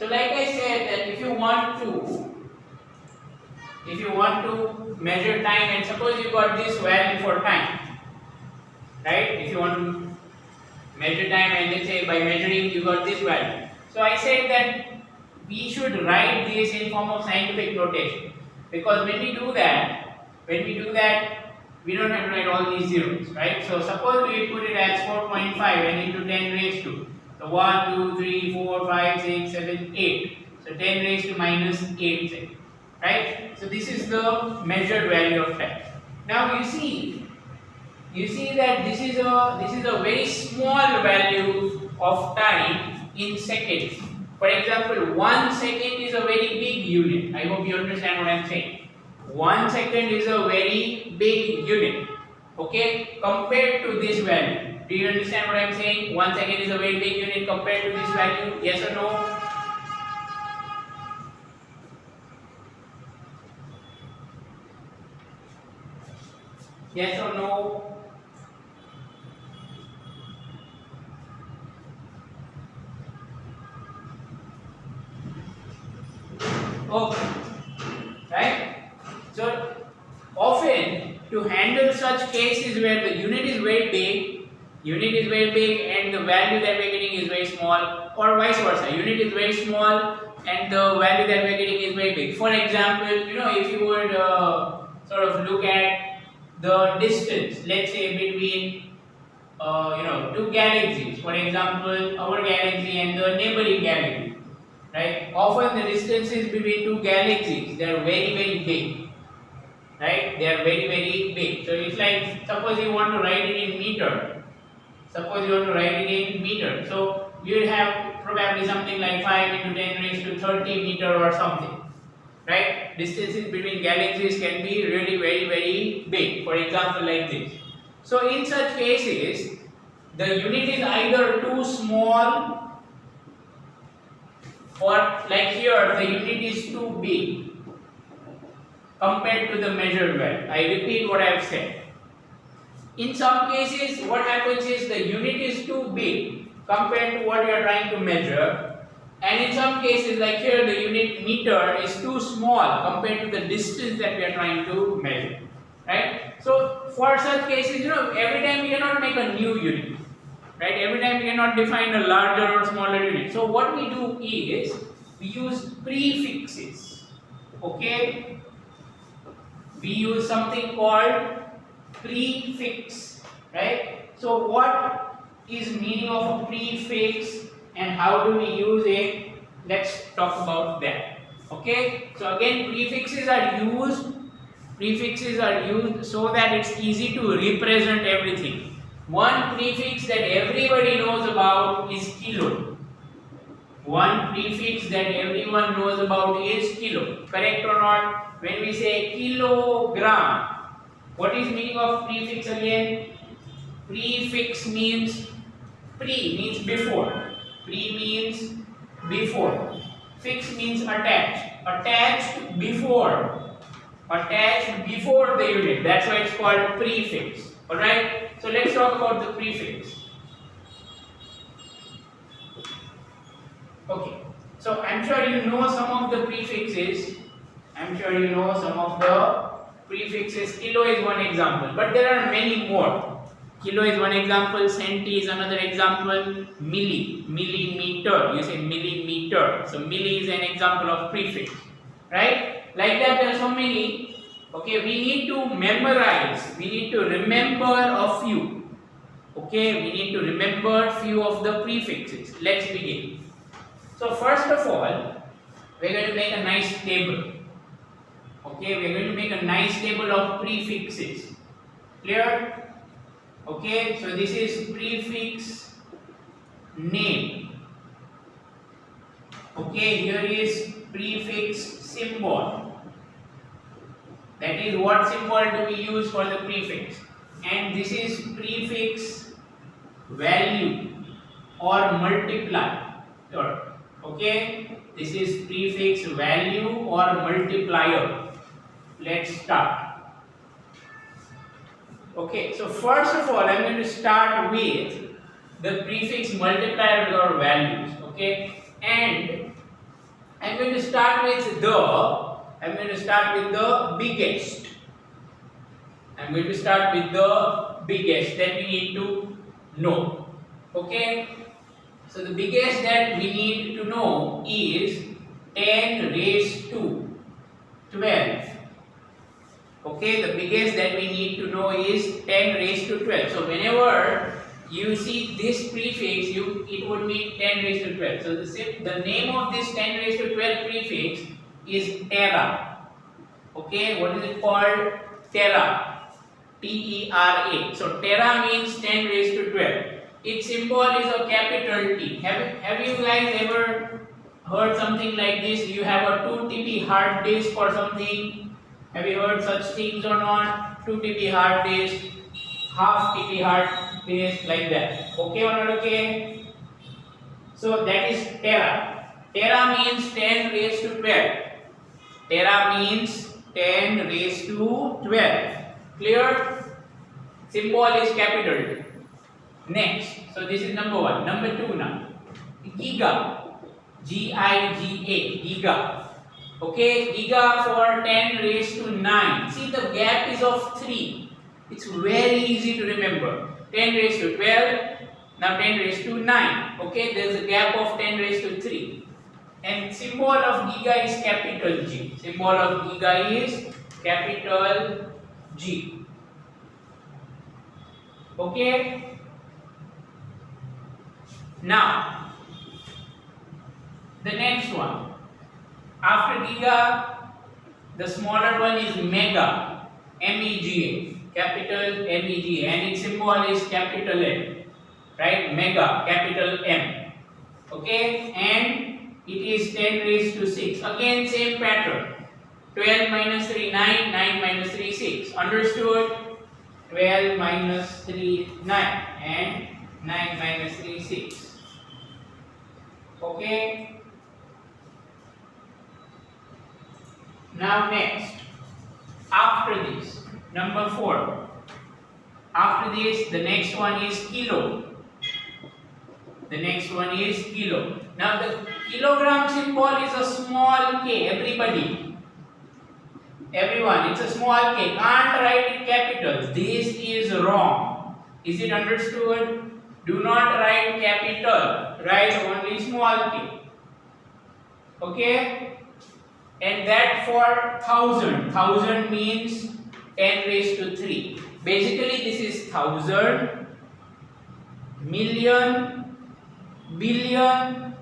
So like I said that if you want to measure time, and suppose you got this value for time, right? If you want to measure time and let's say by measuring you got this value. So I said that we should write this in form of scientific notation, because when we do that, we don't have to write all these zeros, right? So suppose we put it as 4.5 and into 10 raised to, so 1, 2, 3, 4, 5, 6, 7, 8. So 10 raised to minus 8 seconds, right? So this is the measured value of time. Now you see that this is a very small value of time in seconds. For example, 1 second is a very big unit. I hope you understand what I am saying. 1 second is a very big unit, okay, compared to this value. Do you understand what I am saying? 1 second is a very big unit compared to this value. Yes or no? Yes or no? Okay, right? So often to handle such cases where the unit is very big and the value that we're getting is very small, or vice versa, unit is very small and the value that we're getting is very big. For example, if you would sort of look at the distance, let's say between two galaxies, for example, our galaxy and the neighboring galaxy. Right? Often the distances between two galaxies, they are very, very big. Right? They are very, very big. So it's like, suppose you want to write it in meter. So you will have probably something like 5 into 10 raised to 30 meter or something. Right? Distances between galaxies can be really very, very big. For example, like this. So in such cases, the unit is either too small, or like here the unit is too big compared to the measured value. I repeat what I have said. In some cases what happens is the unit is too big compared to what you are trying to measure, and in some cases like here the unit meter is too small compared to the distance that we are trying to measure, right? So for such cases, every time we cannot make a new unit. Right? Every time we cannot define a larger or smaller unit. So what we do is we use prefixes. Okay? We use something called prefix. Right? So what is meaning of a prefix and how do we use it? Let's talk about that. Okay? So again, prefixes are used so that it's easy to represent everything. One prefix that everybody knows about is kilo. One prefix that everyone knows about is kilo. Correct or not? When we say kilogram, what is meaning of prefix again? Prefix means means before. Pre means before. Fix means attached. Attached before the unit. That's why it's called prefix. Alright? So let's talk about the prefix. Okay. So I'm sure you know some of the prefixes. Kilo is one example, but there are many more. Kilo is one example, centi is another example, millimeter, you say millimeter. So milli is an example of prefix, right? Like that there are so many. Okay, we need to remember a few. Okay, we need to remember few of the prefixes. Let's begin. So first of all, we're going to make a nice table. Okay, we're going to make a nice table of prefixes. Clear? Okay, so this is prefix name. Okay, here is prefix symbol. That is, what symbol do we use for the prefix? And this is prefix value or multiplier. Okay, this is prefix value or multiplier. Let's start. Okay, so first of all, I'm going to start with the prefix multipliers or values. Okay, and I'm going to start with the biggest. I'm going to start with the biggest that we need to know. Okay? So the biggest that we need to know is 10 raised to 12. Okay, the biggest that we need to know is 10 raised to 12. So whenever you see this prefix, it would mean 10 raised to 12. So the name of this 10 raised to 12 prefix is tera. Okay, what is it called? Tera. T-E-R-A. So tera means 10 raised to 12. Its symbol is a capital T. Have you guys ever heard something like this? You have a 2 TB hard disk or something. Have you heard such things or not? 2 TB hard disk, half TB hard disk, like that. Okay or not okay? So that is tera. Tera means 10 raised to 12. Tera means 10 raised to 12. Clear? Symbol is capital T. Next, so this is number 1. Number 2 now. Giga. G-I-G-A. Giga. Okay, giga for 10 raised to 9. See, the gap is of 3. It's very easy to remember. 10 raised to 12, now 10 raised to 9. Okay, there's a gap of 10 raised to 3. And symbol of giga is capital G. Symbol of giga is capital G. Okay. Now, the next one. After giga, the smaller one is mega. M-E-G-A. Capital M-E-G-A. And its symbol is capital M. Right? Mega. Capital M. Okay. And it is 10 raised to 6. Again, same pattern. 12 minus 3, 9. 9 minus 3, 6. Understood? 12 minus 3, 9. And 9 minus 3, 6. Okay. Now next, after this, number 4. After this, the next one is kilo. The next one is kilo. Now the kilogram symbol is a small k. Everybody, everyone, it's a small k. Can't write it capital. This is wrong. Is it understood? Do not write capital. Write only small k. Okay? And that for 1000. 1000 means 10 raised to 3. Basically, this is 1000, million, billion,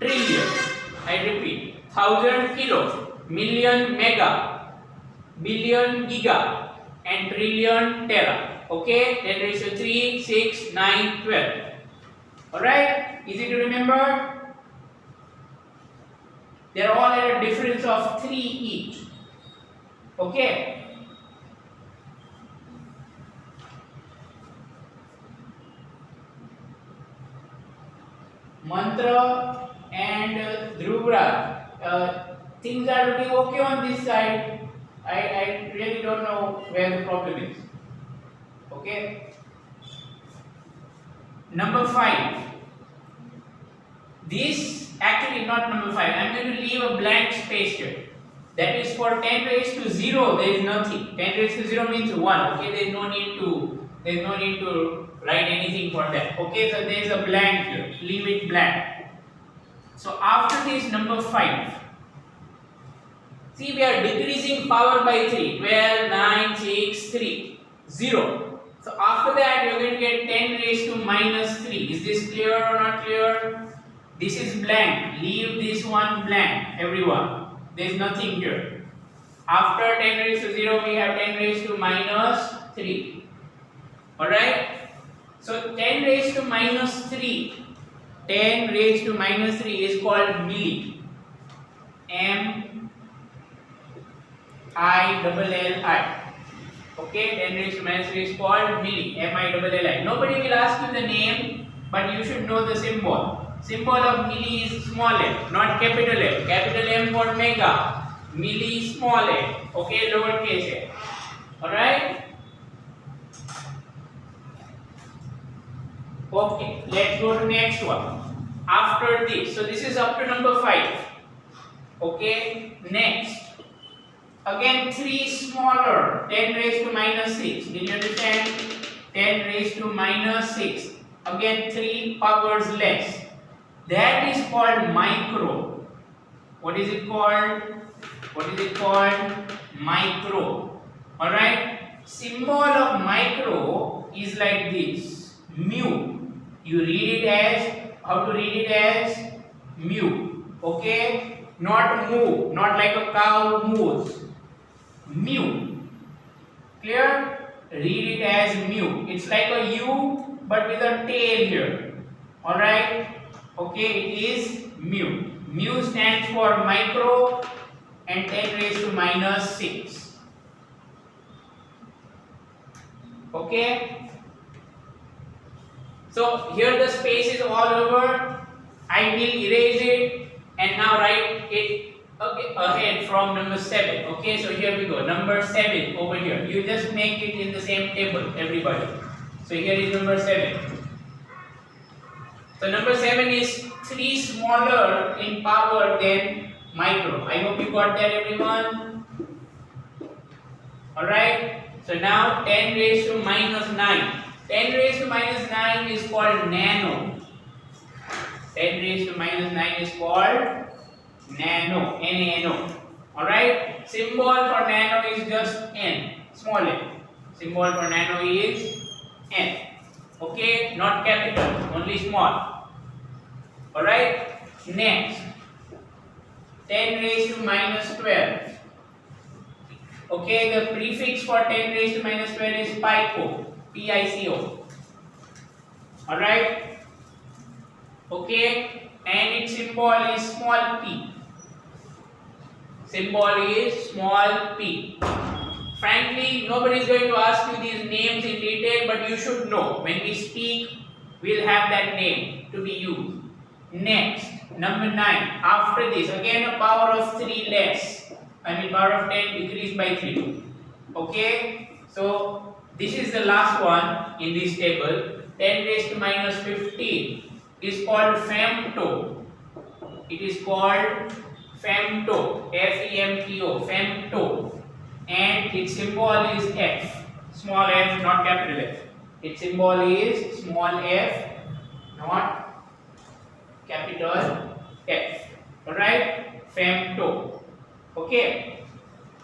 trillion. I repeat, 1000 kilo, million mega, billion giga, and trillion tera. Okay, 10 raised to 3, 6, 9, 12. Alright, easy to remember? They are all at a difference of 3 each. Okay. Mantra and Dhruvra. Things are looking okay on this side. I really don't know where the problem is. Okay. Number 5. This actually not number 5. I am going to leave a blank space here. That is for 10 raised to 0. There is nothing. 10 raised to 0 means 1. Okay. There is no need to write anything for that. Okay. So there is a blank here. Leave it blank. So after this number 5. See, we are decreasing power by 3. 12, 9, 6, 3, 0. So after that, you are going to get 10 raised to minus 3. Is this clear or not clear? This is blank. Leave this one blank, everyone. There is nothing here. After 10 raised to 0, we have 10 raised to minus 3. Alright? So 10 raised to minus 3. 10 raised to minus 3 is called milli. M-I-L-L-I. Okay, 10 raised to minus 3 is called milli. M-I-L-L-I. Nobody will ask you the name, but you should know the symbol. Symbol of milli is small m, not capital M. Capital M for mega. Milli small m. Okay, lowercase m. Alright? Okay, let's go to next one. After this, so this is up to number 5. Okay, next. Again 3 smaller, 10 raised to minus 6. Did you understand? 10 raised to minus 6. Again 3 powers less. That is called micro. What is it called? What is it called? Micro. Alright? Symbol of micro is like this. Mu. You read it as, how to read it as? Mu. Okay? Not moo. Not like a cow moves. Mu. Clear? Read it as mu. It's like a U but with a tail here. Alright? Okay, it is mu. Mu stands for micro and 10 raised to minus 6. Okay? So here the space is all over. I will erase it and now write it ahead from number 7. Okay, so here we go. Number 7 over here. You just make it in the same table, everybody. So here is number 7. So number 7 is 3 smaller in power than micro. I hope you got that, everyone. Alright. So now 10 raised to minus 9. 10 raised to minus 9 is called nano. 10 raised to minus 9 is called nano. N-A-N-O. Alright. Symbol for nano is just N. Small n. Symbol for nano is N. Okay. Not capital. Only small. Alright. Next. 10 raised to minus 12. Okay. The prefix for 10 raised to minus 12 is pico. P-I-C-O. Alright. Okay. And its symbol is small p. Symbol is small p. Frankly, nobody is going to ask you these names in detail, but you should know. When we speak, we'll have that name to be used. Next, number 9. After this, again a power of 3 less. Power of 10 decreased by 3. Okay. So, this is the last one in this table. 10 raised to minus 15 is called femto. It is called femto. F-E-M-T-O. Femto. And its symbol is F. Small f, not capital F. Its symbol is small f, not capital F. Alright? Femto. Okay.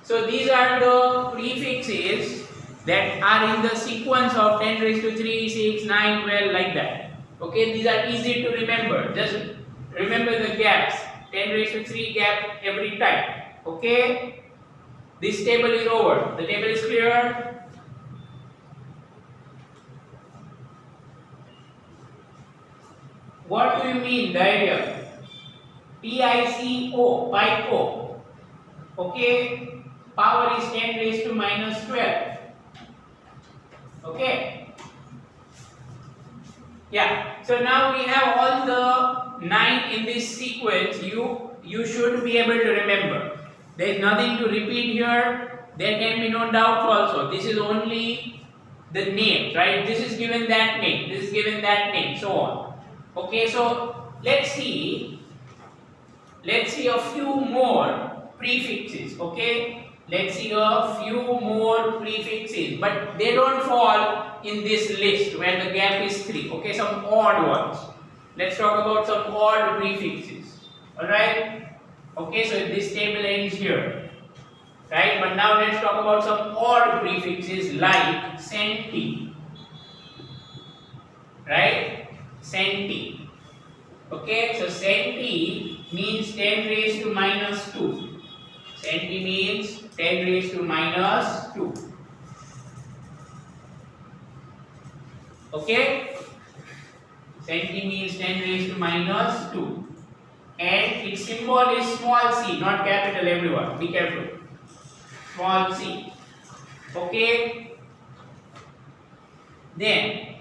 So these are the prefixes that are in the sequence of 10 raised to 3, 6, 9, 12, like that. Okay, these are easy to remember. Just remember the gaps. 10 raised to 3 gap every time. Okay, this table is over. The table is clear. What do you mean, diagram? P-I-C-O, pico. Okay, power is 10 raised to minus 12. Okay. Yeah. So now we have all the 9 in this sequence. You should be able to remember. There is nothing to repeat here. There can be no doubts also. This is only the name, right? This is given that name. This is given that name. So on. Okay. So let's see a few more prefixes. Okay. Let's see a few more prefixes, but they don't fall in this list where the gap is 3. Okay, some odd ones. Let's talk about some odd prefixes. Alright? Okay, so this table ends here. Right? But now let's talk about some odd prefixes like centi. Right? Centi. Okay, so centi means 10 raised to minus 2. Centi means 10 raised to minus 2. Okay? Centi means 10 raised to minus 2. And its symbol is small c, not capital, everyone. Be careful. Small c. Okay? Then,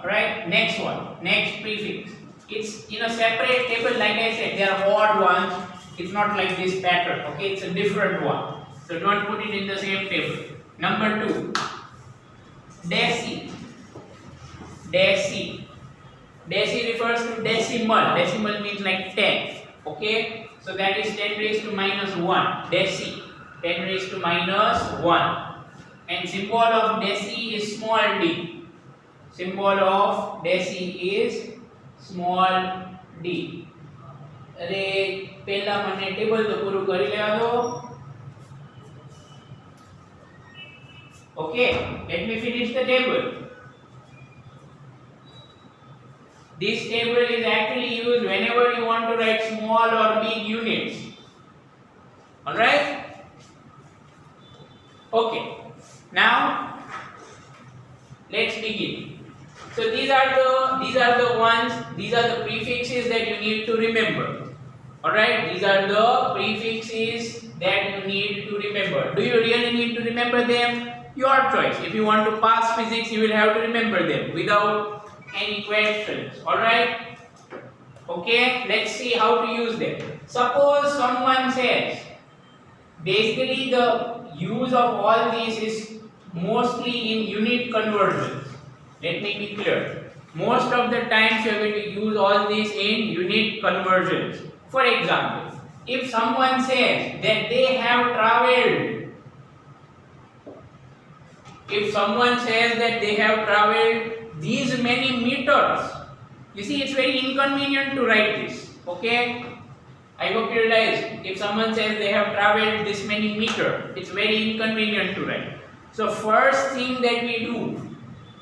alright, next one. Next prefix. It's in a separate table, like I said, there are odd ones. It's not like this pattern, okay? It's a different one. So don't put it in the same table. Number 2, deci. Deci. Deci refers to decimal. Decimal means like 10. Okay, so that is 10 raised to minus 1 deci, 10 raised to minus 1, and symbol of deci is small d. Symbol of deci is small d. अरे पहला મને table તો પૂરું કરી લેવા દો. Okay, let me finish the table. This table is actually used whenever you want to write small or big units. Alright? Okay. Now let's begin. So these are the prefixes that you need to remember. Alright? These are the prefixes that you need to remember. Do you really need to remember them? Your choice. If you want to pass physics, you will have to remember them without any questions. Alright? Okay, let's see how to use them. Suppose someone says, basically the use of all these is mostly in unit conversions. Let me be clear. Most of the times you are going to use all these in unit conversions. For example, if someone says that they have traveled, these many meters, you see it's very inconvenient to write this. Okay, I hope you realize if someone says they have traveled this many meters, it's very inconvenient to write. So first thing that we do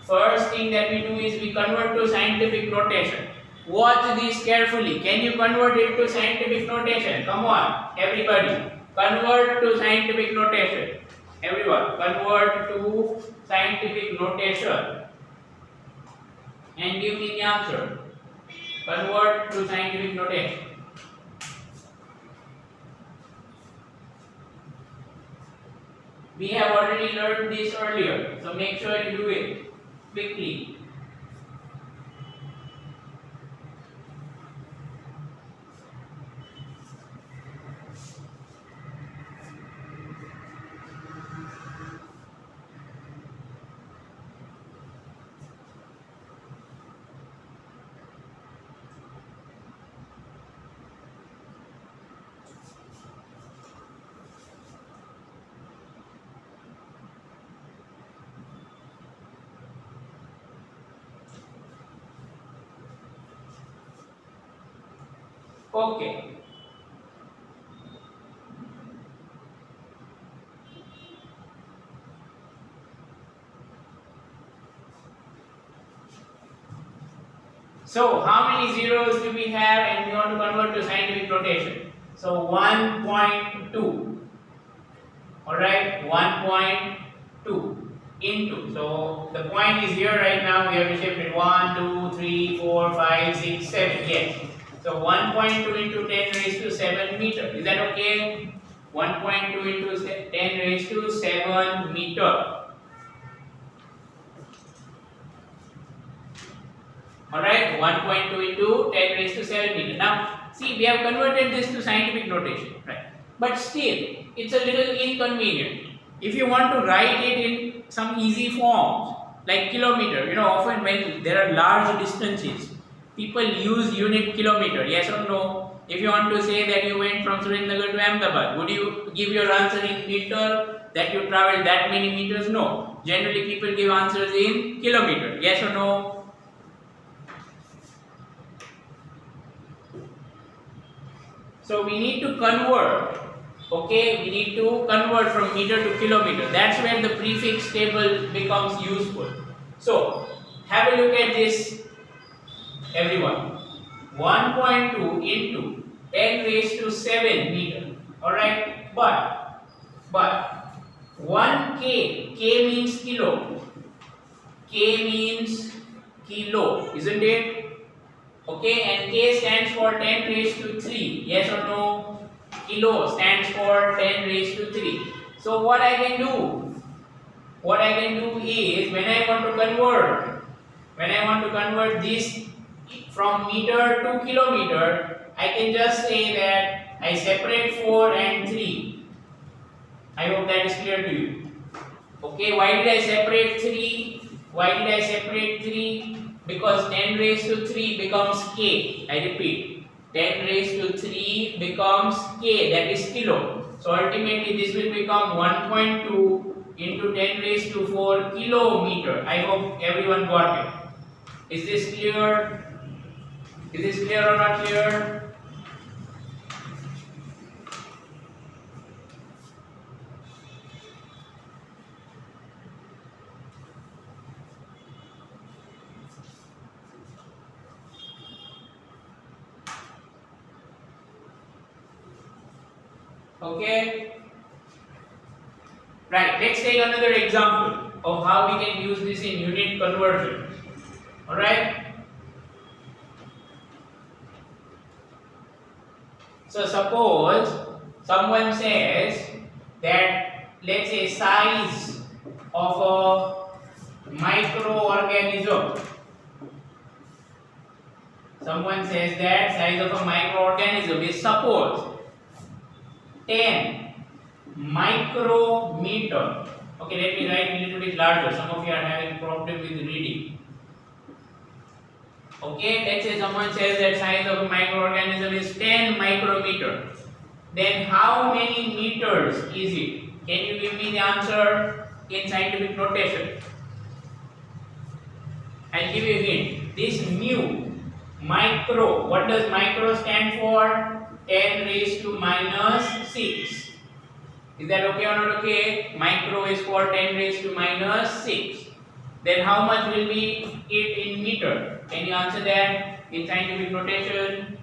is we convert to scientific notation. Watch this carefully. Can you convert it to scientific notation? Come on, everybody, convert to scientific notation. Everyone, convert to scientific notation and give me the answer. Convert to scientific notation. We have already learned this earlier, so make sure you do it quickly. Okay. So how many zeros do we have and we want to convert to scientific notation? So 1.2. Alright, 1.2 into. So the point is here right now. We have to shift it 1, 2, 3, 4, 5, 6, 7. Yes. So 1.2 into 10 raised to 7 meter. Is that okay? 1.2 into 10 raised to 7 meter. Alright, 1.2 into 10 raised to 7 meter. Now, see, we have converted this to scientific notation, right? But still, it's a little inconvenient. If you want to write it in some easy forms, like kilometer, often when there are large distances, people use unit kilometer, yes or no? If you want to say that you went from Surendranagar to Ahmedabad, would you give your answer in meter, that you traveled that many meters? No. Generally, people give answers in kilometer, yes or no? So we need to convert, okay? We need to convert from meter to kilometer. That's where the prefix table becomes useful. So have a look at this, everyone. 1.2 into 10 raised to 7 meter. Alright, but 1k, k means kilo. K means kilo, isn't it? Okay, and k stands for 10 raised to 3. Yes or no? Kilo stands for 10 raised to 3. So what I can do is when I want to convert this from meter to kilometer, I can just say that I separate 4 and 3. I hope that is clear to you. Okay, why did I separate 3? Because 10 raised to 3 becomes k. I repeat, 10 raised to 3 becomes k, that is kilo. So ultimately this will become 1.2 into 10 raised to 4 kilometer. I hope everyone got it. Is this clear? Is this clear or not clear? Okay. Right, let's take another example of how we can use this in unit conversion. Alright. So suppose someone says that, let's say, size of a microorganism. Someone says that size of a microorganism is, suppose, 10 micrometer. Okay, let me write a little bit larger. Some of you are having problem with reading. Okay, let's say someone says that size of a microorganism is 10 micrometer. Then how many meters is it? Can you give me the answer in scientific notation? I'll give you a hint. This mu, micro, what does micro stand for? 10 raised to minus 6. Is that okay or not okay? Micro is for 10 raised to minus 6. Then how much will be it in meter? Can you answer that in scientific notation?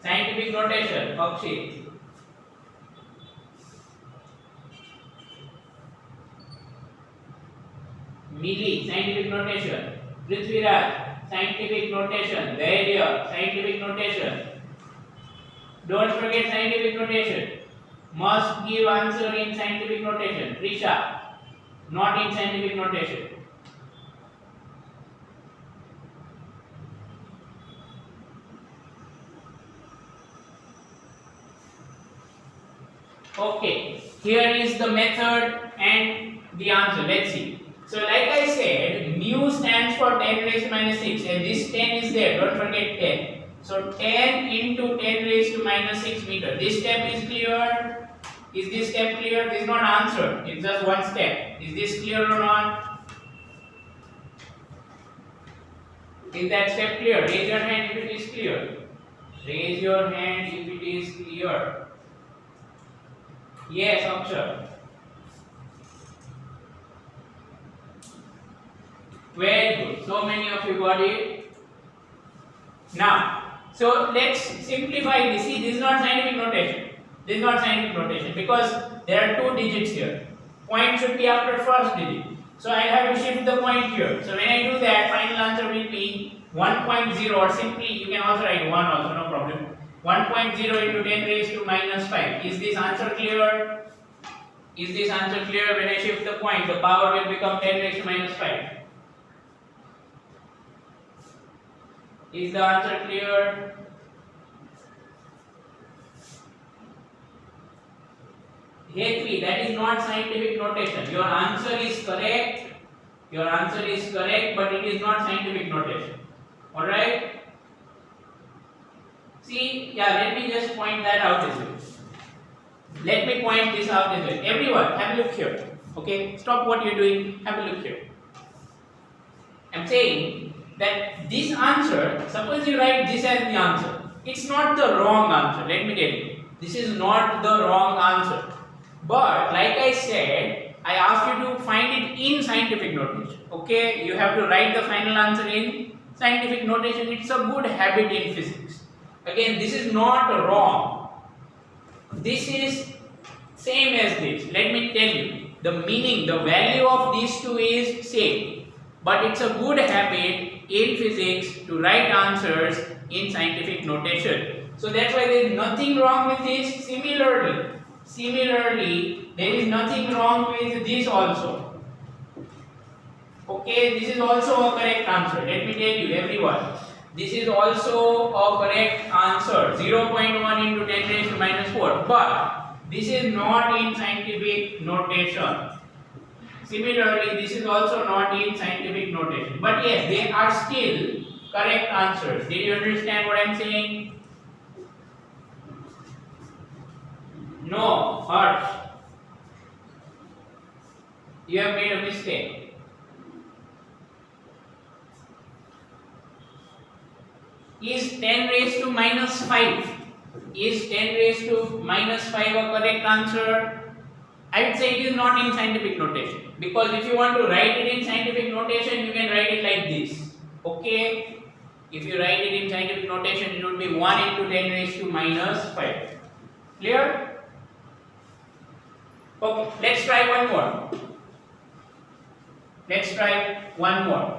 Scientific notation, Akshay. Milli, scientific notation. Prithviraj, scientific notation. Dhairya, scientific notation. Don't forget scientific notation. Must give answer in scientific notation. Risha, not in scientific notation. Okay, here is the method and the answer. Let's see. So like I said, mu stands for 10 raised to minus 6 and this 10 is there, don't forget 10. So 10 into 10 raised to minus 6 meter. This step is clear. Is this step clear? This is not answer, it's just one step. Is this clear or not? Is that step clear? Raise your hand if it is clear. Raise your hand if it is clear. Yes, Akshay. Very good. So many of you got it. Now, so let's simplify this. See, this is not scientific notation. This is not scientific notation because there are two digits here. Point should be after first digit. So I have to shift the point here. So when I do that, final answer will be 1.0, or simply you can also write 1 also, no problem. 1.0 into 10 raised to minus 5. Is this answer clear? Is this answer clear? When I shift the point, the power will become 10 raised to minus 5. Is the answer clear? Hetvi, that is not scientific notation. Your answer is correct. Your answer is correct, but it is not scientific notation. Alright? See, yeah, let me just point that out as well. Let me point this out as well. Everyone, have a look here. Okay? Stop what you're doing. Have a look here. I'm saying that this answer, suppose you write this as the answer. It's not the wrong answer. Let me tell you. This is not the wrong answer. But like I said, I asked you to find it in scientific notation. Okay? You have to write the final answer in scientific notation. It's a good habit in physics. Again, this is not wrong. This is same as this. Let me tell you. The meaning, the value of these two is same. But it's a good habit in physics to write answers in scientific notation. So that's why there is nothing wrong with this. Similarly, there is nothing wrong with this also. Okay, this is also a correct answer. Let me tell you, everyone. this is also a correct answer, 0.1 into 10 raised to minus 4, but this is not in scientific notation. Similarly, this is also not in scientific notation, but yes, they are still correct answers. Did you understand what I am saying? No, Harsh, you have made a mistake. Is 10 raised to minus 5? Is 10 raised to minus 5 a correct answer? I would say it is not in scientific notation, because if you want to write it in scientific notation, you can write it like this. Okay? If you write it in scientific notation, it would be 1 into 10 raised to minus 5. Clear? Okay, let's try one more. Let's try one more.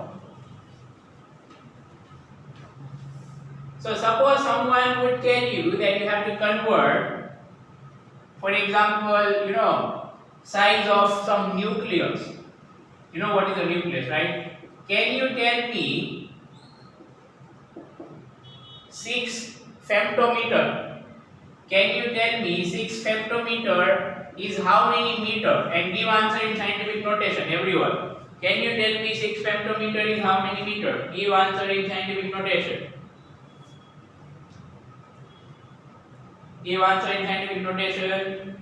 So suppose someone would tell you that you have to convert, for example, size of some nucleus. You know what is a nucleus, right? Can you tell me 6 femtometer? Can you tell me 6 femtometer is how many meter? And give answer in scientific notation, everyone. Can you tell me 6 femtometer is how many meter? Give answer in scientific notation. Give answer in scientific notation.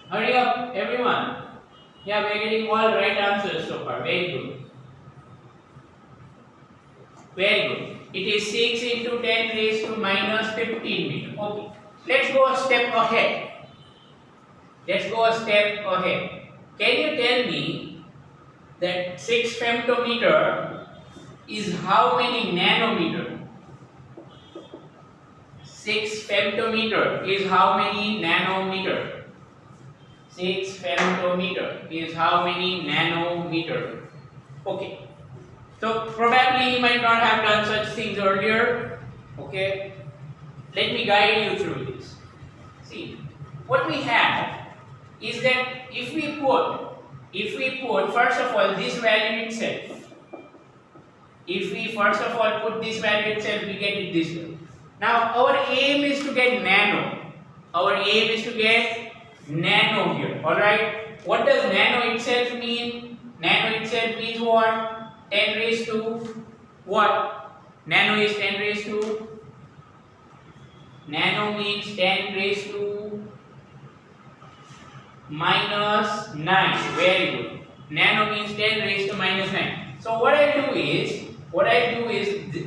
Hurry up, everyone. Yeah, we are getting all right answers so far. Very good. Very good. It is 6 into 10 raised to minus 15 meter. Okay. Let's go a step ahead. Let's go a step ahead. Can you tell me that 6 femtometer is how many nanometer? 6 femtometer is how many nanometer? 6 femtometer is how many nanometer? Okay. So probably you might not have done such things earlier. Okay. Let me guide you through this. See, what we have is that if we put first of all this value itself, if we first of all put this value itself, we get it this way. Now our aim is to get nano. Our aim is to get nano here. Alright. What does nano itself mean? Nano itself means what? 10 raised to what? Nano is 10 raised to? Nano means 10 raised to minus 9. Very good. Nano means 10 raised to minus 9. So what I do is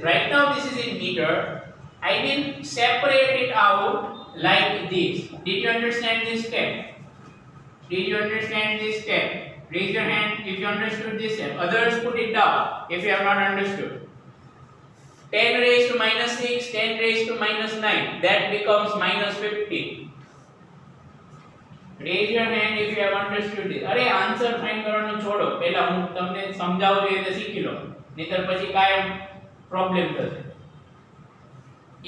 right now this is in meter. I will separate it out like this. Did you understand this step? Did you understand this step? Raise your hand if you understood this step. Others put it down if you have not understood. 10 raised to minus 6, 10 raised to minus 9. That becomes minus 15. Raise your hand if you have understood this. અરે answer find કરવાનું છોડો. પહેલા હું તમને સમજાવું એ રીતે શીખી લો. નહીતર પછી કાયમ પ્રોબ્લેમ થશે.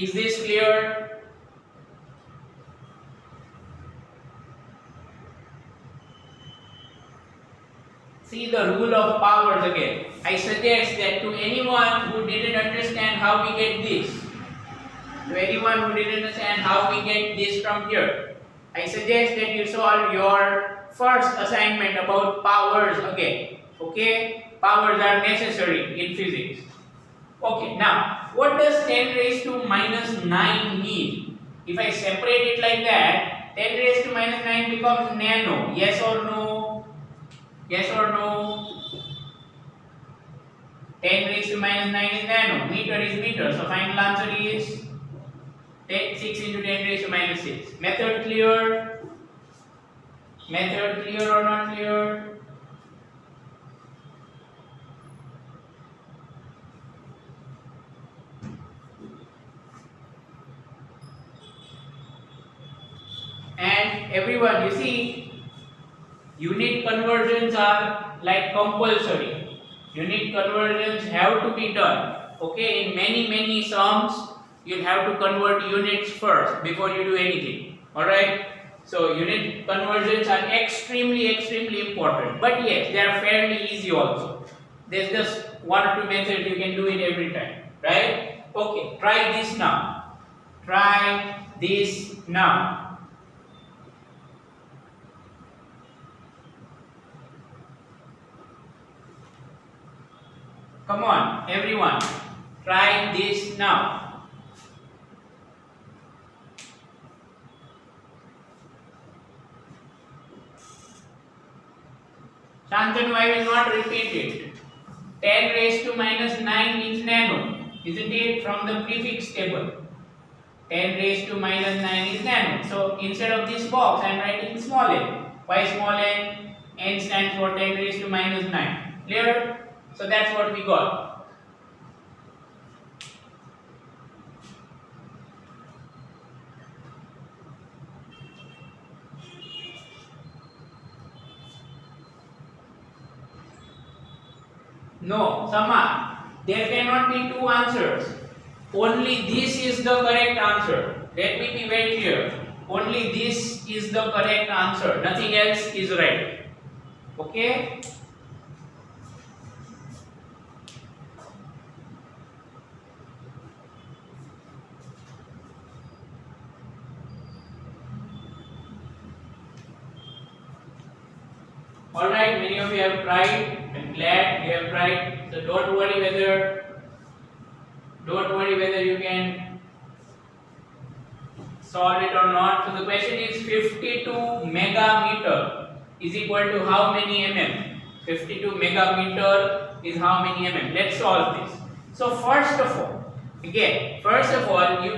Is this clear? See the rule of powers again. I suggest that to anyone who didn't understand how we get this, from here, I suggest that you solve your first assignment about powers again. Okay? Powers are necessary in physics. Okay, now what does 10 raised to minus 9 mean? If I separate it like that, 10 raised to minus 9 becomes nano. Yes or no? Yes or no? 10 raised to minus 9 is nano. Meter is meter. So final answer is 6 into 10 raised to minus 6. Method clear? Method clear or not clear? And everyone, you see, unit conversions are like compulsory. Unit conversions have to be done. Okay, in many sums you'll have to convert units first before you do anything. Alright? So unit conversions are extremely important. But yes, they are fairly easy also. There's just one or two methods you can do it every time. Right? Okay, try this now. Try this now. Come on, everyone. Try this now. Shantanu, I will not repeat it. 10 raised to minus 9 is nano, isn't it? From the prefix table. 10 raised to minus 9 is nano. So instead of this box, I am writing small n. Why small n? N stands for 10 raised to minus 9. Clear? So that's what we got. No, Sama, there cannot be two answers. Only this is the correct answer. Let me be very clear. Only this is the correct answer. Nothing else is right. Okay? Alright, many of you have tried. I'm glad you have tried. So don't worry whether you can solve it or not. So the question is 52 megameter is equal to how many mm? 52 megameter is how many mm? Let's solve this. So first of all, you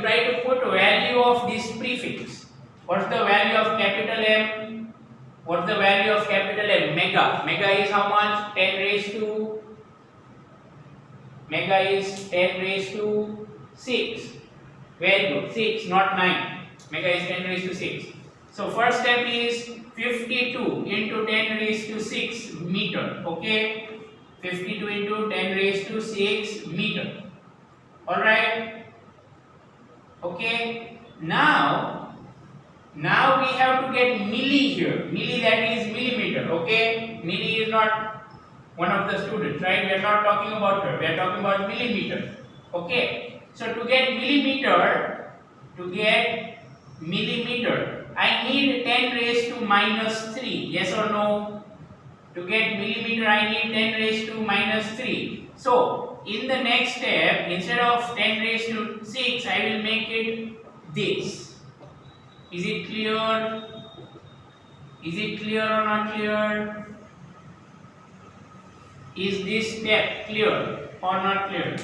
try to put value of this prefix. What's the value of capital M? What's the value of capital M? Mega. Mega is how much? 10 raised to Mega is 10 raised to 6. Very good. 6, not 9. Mega is 10 raised to 6. So first step is 52 into 10 raised to 6 meter. Okay? 52 into 10 raised to 6 meter. Alright? Okay? Now we have to get milli here. Milli, that is millimeter. Okay? Milli is not one of the students, right? We are not talking about her. We are talking about millimeter. Okay? So to get millimeter, I need 10 raised to minus 3. Yes or no? To get millimeter, I need 10 raised to minus 3. So in the next step, instead of 10 raised to 6, I will make it this. Is it clear? Is it clear or not clear? Is this step clear or not clear?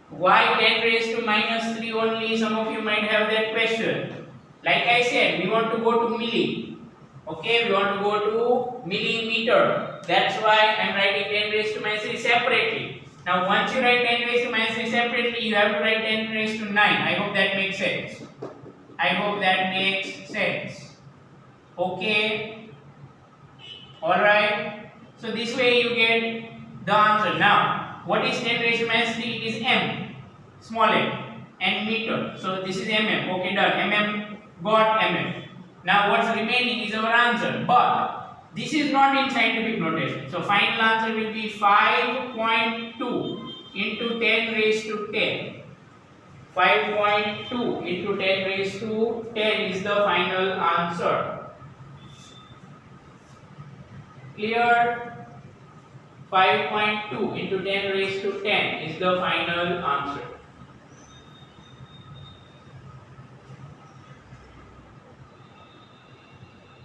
Why 10 raised to minus 3 only? Some of you might have that question. Like I said, we want to go to milli. Okay, we want to go to millimeter. That's why I am writing 10 raised to minus 3 separately. Now once you write 10 raised to minus 3 separately, you have to write 10 raised to 9. I hope that makes sense. Okay. Alright. So this way you get the answer. Now, what is 10 raised to minus 3? It is m, small m, and meter. So this is mm. Okay, done. Mm got mm. Now what's remaining is our answer. But this is not in scientific notation. So final answer will be 5.2 into 10 raised to 10. 5.2 into 10 raised to 10 is the final answer. Clear? 5.2 into 10 raised to 10 is the final answer.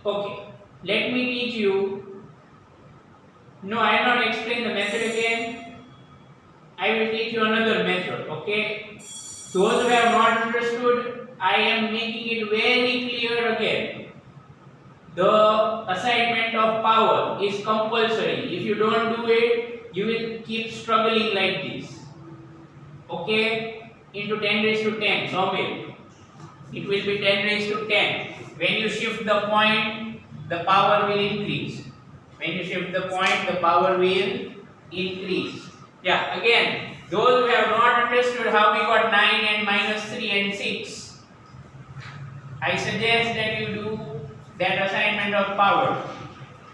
Okay, let me teach you. No, I will not explain the method again. I will teach you another method. Okay? Those who have not understood, I am making it very clear again. The assignment of power is compulsory. If you don't do it, you will keep struggling like this. Okay? Into 10 raised to 10, somewhere. It will be 10 raised to 10. When you shift the point, the power will increase. When you shift the point, the power will increase. Yeah, again, those who have not understood how we got 9 and minus 3 and 6, I suggest that you do that assignment of power,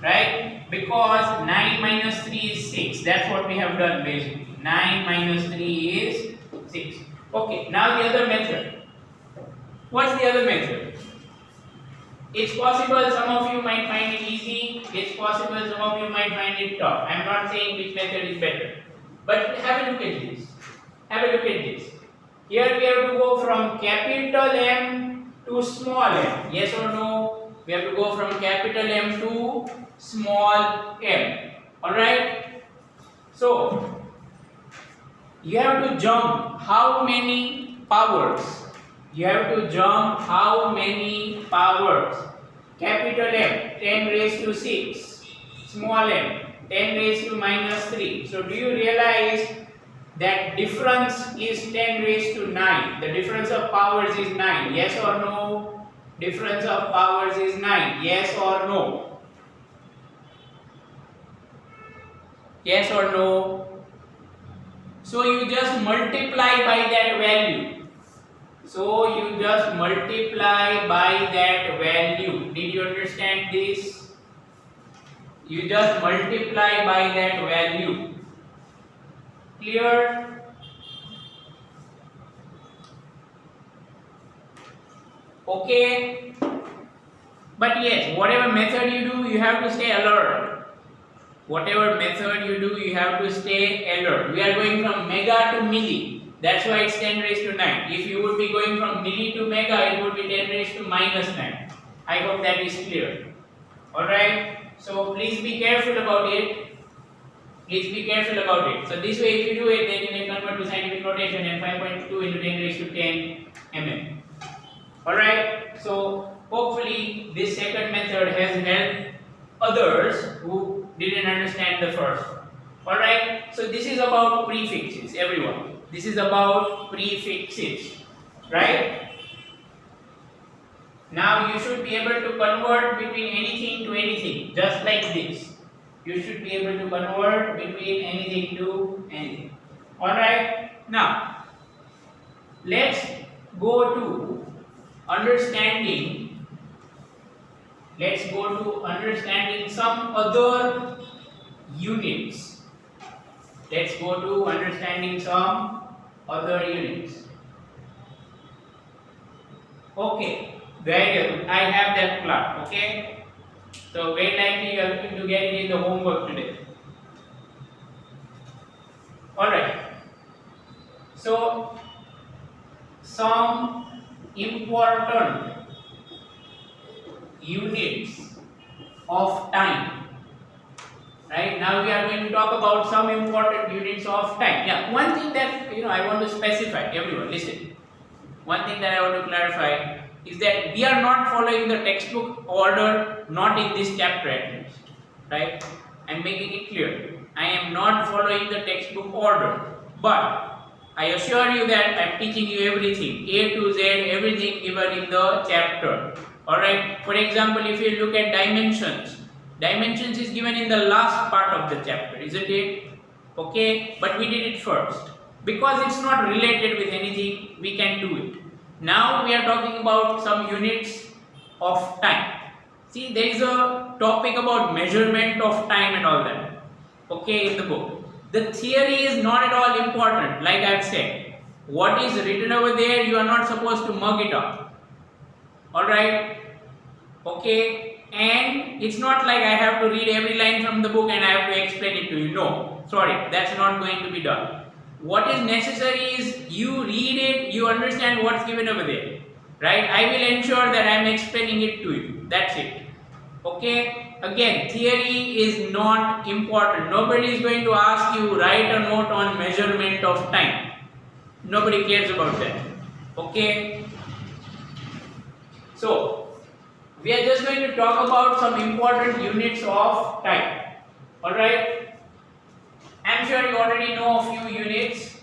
right? Because 9 minus 3 is 6. That's what we have done basically. 9 minus 3 is 6. Okay, now the other method. What's the other method? It's possible some of you might find it easy. It's possible some of you might find it tough. I'm not saying which method is better. But have a look at this. Have a look at this. Here we have to go from capital M to small m. Yes or no? We have to go from capital M to small m. Alright? So, you have to jump how many powers? You have to jump how many powers? Capital M, 10 raised to 6. Small m, 10 raised to minus 3. So do you realize that difference is 10 raised to 9? The difference of powers is 9. Yes or no? Difference of powers is 9. Yes or no? Yes or no? So you just multiply by that value. So you just multiply by that value. Did you understand this? You just multiply by that value. Clear? Okay? But yes, whatever method you do, you have to stay alert. Whatever method you do, you have to stay alert. We are going from mega to milli. That's why it's 10 raised to 9. If you would be going from milli to mega, it would be 10 raised to minus 9. I hope that is clear. Alright? So please be careful about it. Please be careful about it. So this way if you do it, then you can convert to scientific notation and 5.2 into 10 raised to 10 mm. Alright? So hopefully this second method has helped others who didn't understand the first one. Alright? So this is about prefixes, everyone. This is about prefixes, right? Now you should be able to convert between anything to anything, just like this. You should be able to convert between anything to anything. Alright? Now, let's go to understanding. Let's go to understanding some other units. Let's go to understanding some other units. Okay, very good. I have that plot. Okay, so very likely you are going to get it in the homework today. All right. So some important units of time. Right, now we are going to talk about some important units of time. Yeah, one thing that I want to specify, everyone listen. One thing that I want to clarify is that we are not following the textbook order, not in this chapter at least. Right? I am making it clear. I am not following the textbook order, but I assure you that I am teaching you everything, A to Z, everything given in the chapter. Alright, for example, if you look at dimensions, dimensions is given in the last part of the chapter, isn't it? Okay, but we did it first. Because it's not related with anything, we can do it. Now we are talking about some units of time. See, there is a topic about measurement of time and all that. Okay, in the book. The theory is not at all important, like I have said. What is written over there, you are not supposed to mug it up. Alright? Okay? And it's not like I have to read every line from the book and I have to explain it to you. No, sorry, that's not going to be done. What is necessary is you read it, you understand what's given over there. Right? I will ensure that I am explaining it to you. That's it. Okay? Again, theory is not important. Nobody is going to ask you write a note on measurement of time. Nobody cares about that. Okay? So, we are just going to talk about some important units of time. Alright? I am sure you already know a few units.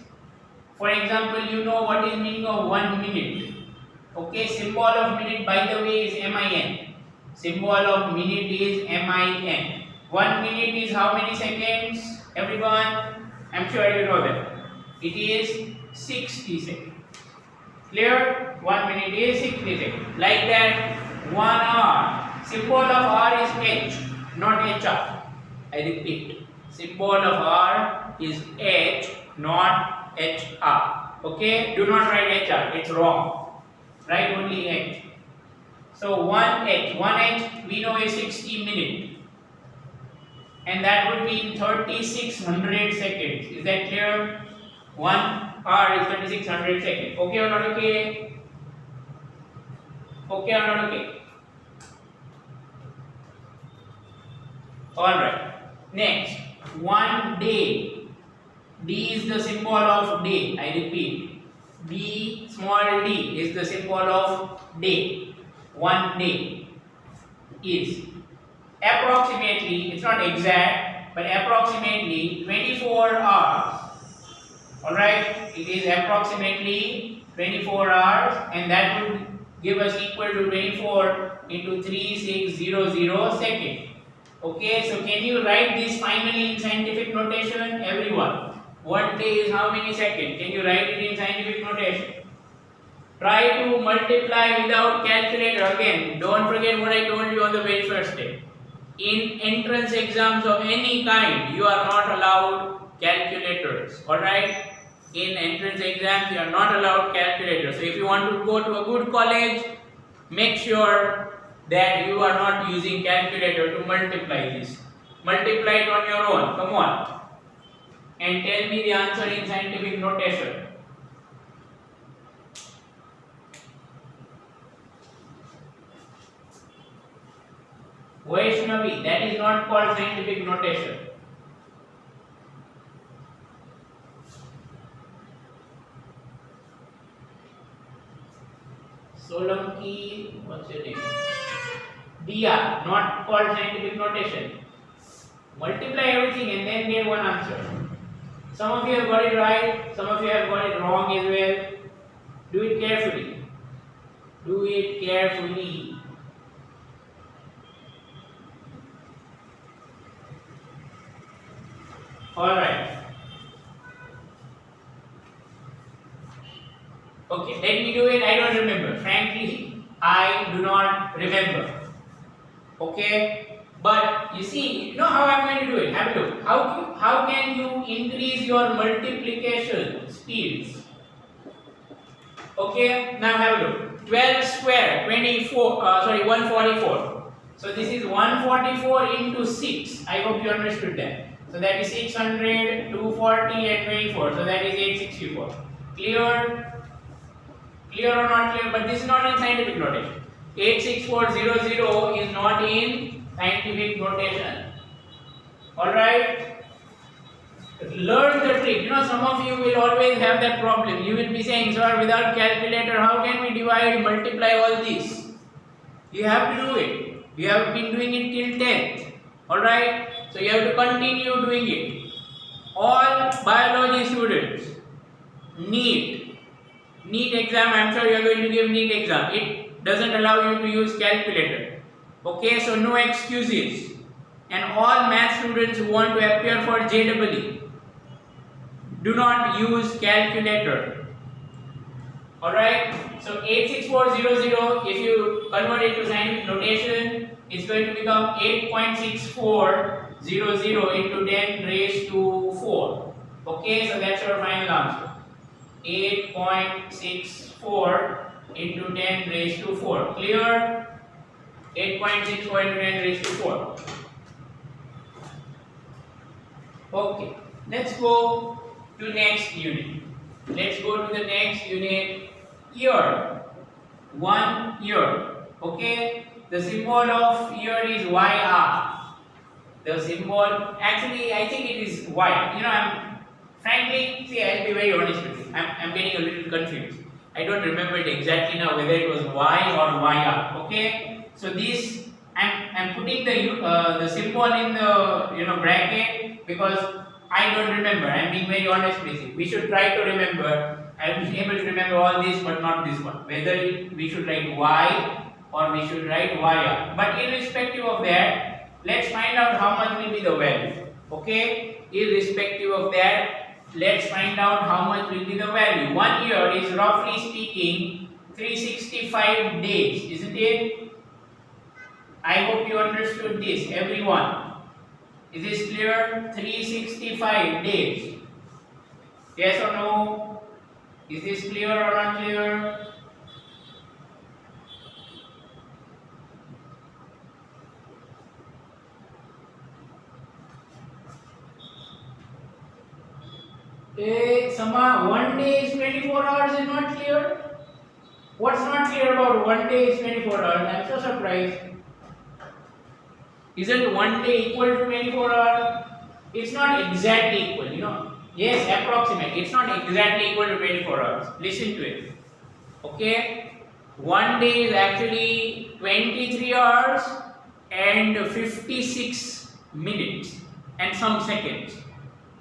For example, you know what is meaning of 1 minute. Okay, symbol of minute by the way is MIN. Symbol of minute is MIN. 1 minute is how many seconds? Everyone, I'm sure you know that. It is 60 seconds. Clear? 1 minute is 60 seconds. Like that, 1 hour. Symbol of hour is H, not HR. I repeat, symbol of hour is H, not HR. Okay? Do not write HR, it's wrong. Write only H. So 1H we know is 60 minutes. And that would be in 3600 seconds. Is that clear? 1 hour is 3600 seconds. Okay or not okay? Okay or not okay? Alright. Next, 1 day. D is the symbol of day. I repeat. D, small d is the symbol of day. 1 day is approximately, it's not exact, but approximately 24 hours. Alright, it is approximately 24 hours, and that would give us equal to 24 into 3600 seconds. Okay, so can you write this finally in scientific notation, everyone? 1 day is how many seconds? Can you write it in scientific notation? Try to multiply without calculator. Again, don't forget what I told you on the very first day. In entrance exams of any kind, you are not allowed calculators. Alright? In entrance exams, you are not allowed calculators. So if you want to go to a good college, make sure that you are not using calculator to multiply this. Multiply it on your own. Come on. And tell me the answer in scientific notation. Vaishnavi, that is not called scientific notation. Solanki, what's your name? Dia, not called scientific notation. Multiply everything and then get one answer. Some of you have got it right, some of you have got it wrong as well. Do it carefully. Do it carefully. Alright. Okay, let me do it. I don't remember. Frankly, I do not remember. Okay? But you see, you know how I'm going to do it. Have a look. How can you increase your multiplication speeds? Okay, now have a look. 12 square, 144. So this is 144 into 6. I hope you understood that. So that is 600, 240 and 24. So that is 864. Clear? Clear or not clear? But this is not in scientific notation. 86400 is not in scientific notation. Alright? Learn the trick. You know, some of you will always have that problem. You will be saying, sir, without calculator, how can we divide, multiply all this? You have to do it. You have been doing it till 10th. Alright? So you have to continue doing it. All biology students, NEET exam, I'm sure you are going to give NEET exam. It doesn't allow you to use calculator. Okay, so no excuses. And all math students who want to appear for JEE, do not use calculator. Alright, so 86400, if you convert it to scientific notation, it's going to become 8.6400 into 10 raised to 4. Okay, so that's your final answer. 8.64 into 10 raised to 4. Clear? 8.64 into 10 raised to 4. Okay, let's go to next unit. Let's go to the next unit. Year. 1 year. Okay, the symbol of year is YR. The symbol, actually, I think it is Y. You know, frankly, see, I'll be very honest with you. I'm getting a little confused. I don't remember it exactly now whether it was Y or YR. Okay, so this I'm putting the symbol in the bracket because I don't remember. I'm being very honest with you. We should try to remember. I'll be able to remember all this, but not this one. Whether we should write Y or we should write YR. But irrespective of that, let's find out how much will be the value. Okay, irrespective of that, let's find out how much will be the value. 1 year is roughly speaking 365 days, isn't it? I hope you understood this, everyone. Is this clear? 365 days. Yes or no? Is this clear or unclear? Sama, 1 day is 24 hours is not clear? What's not clear about 1 day is 24 hours? I'm so surprised. Isn't 1 day equal to 24 hours? It's not exactly equal, you know. Yes, approximate. It's not exactly equal to 24 hours. Listen to it. Okay? 1 day is actually 23 hours and 56 minutes and some seconds.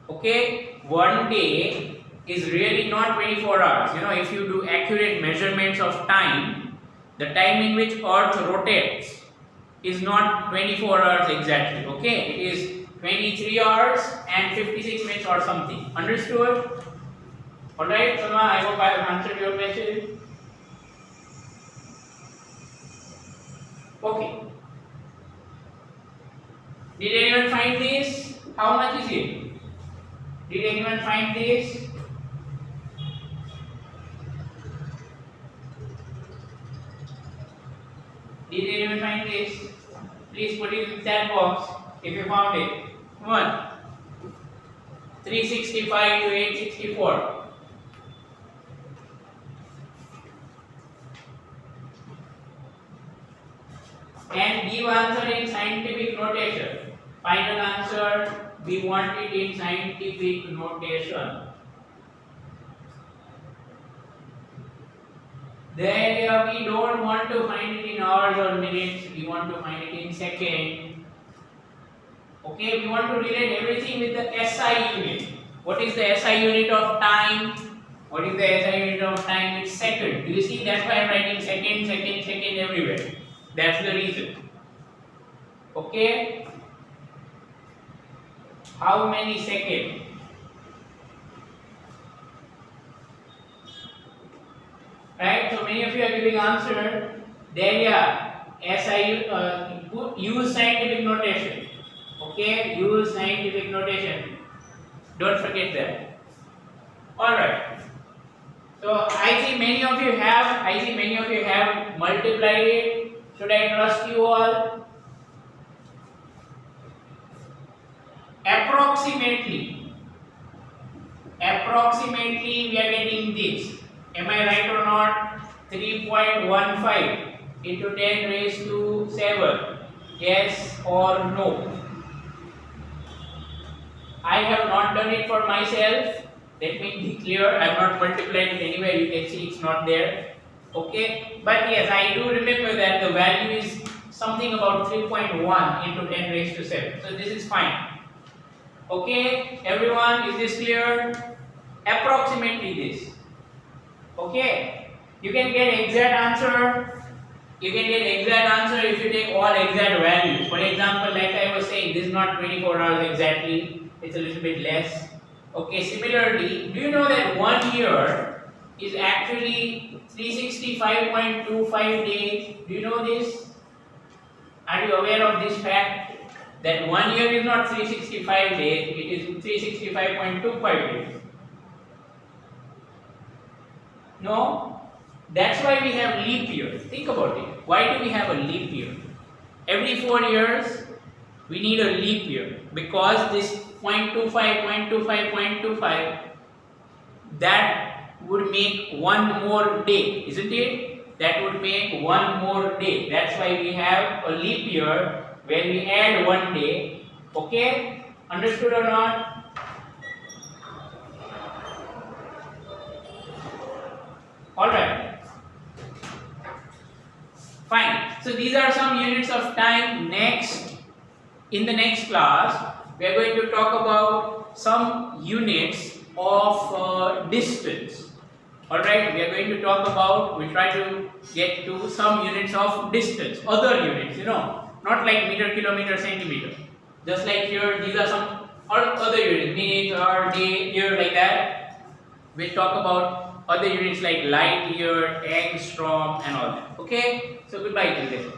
Okay? 1 day is really not 24 hours. You know, if you do accurate measurements of time, the time in which Earth rotates is not 24 hours exactly. Okay? It is 23 hours and 56 minutes or something. Understood? Alright, Sama, I hope I have answered your question. Okay. Did anyone find this? How much is it? Did anyone find this? Did anyone find this? Please put it in the chat box if you found it. Come on. 365 to 864. And give answer in scientific notation. Final answer, we want it in scientific notation. Then we don't want to find it in hours or minutes, we want to find it in second. Okay, we want to relate everything with the SI unit. What is the SI unit of time? What is the SI unit of time? It's second. Do you see? That's why I'm writing second, second, second everywhere. That's the reason. Okay? How many seconds? Right? So many of you are giving answer. Then yeah, use scientific notation. Okay? Use scientific notation. Don't forget that. Alright. So I see many of you have multiplied it. Should I trust you all? Approximately we are getting this. Am I right or not? 3.15 into 10 raised to 7. Yes or no? I have not done it for myself. Let me be clear. I have not multiplied it anywhere. You can see it's not there. Okay. But yes, I do remember that the value is something about 3.1 into 10 raised to 7. So this is fine. Okay, everyone, is this clear? Approximately this. Okay, you can get exact answer. You can get exact answer if you take all exact values. For example, like I was saying, this is not 24 hours exactly. It's a little bit less. Okay, similarly, do you know that 1 year is actually 365.25 days? Do you know this? Are you aware of this fact? That 1 year is not 365 days, it is 365.25 days. No? That's why we have leap year. Think about it. Why do we have a leap year? Every 4 years, we need a leap year. Because this 0.25, 0.25, 0.25, that would make one more day, isn't it? That would make one more day. That's why we have a leap year. When we add 1 day, okay? Understood or not? Alright. Fine. So these are some units of time. Next, in the next class, we are going to talk about some units of distance. Alright, we are going to talk about, we try to get to some units of distance, other units, you know. not like meter, kilometer, centimeter. Just like here, these are some other units, minute or day, year, like that. We'll talk about other units like light year, angstrom, and all that. Okay, so goodbye till then.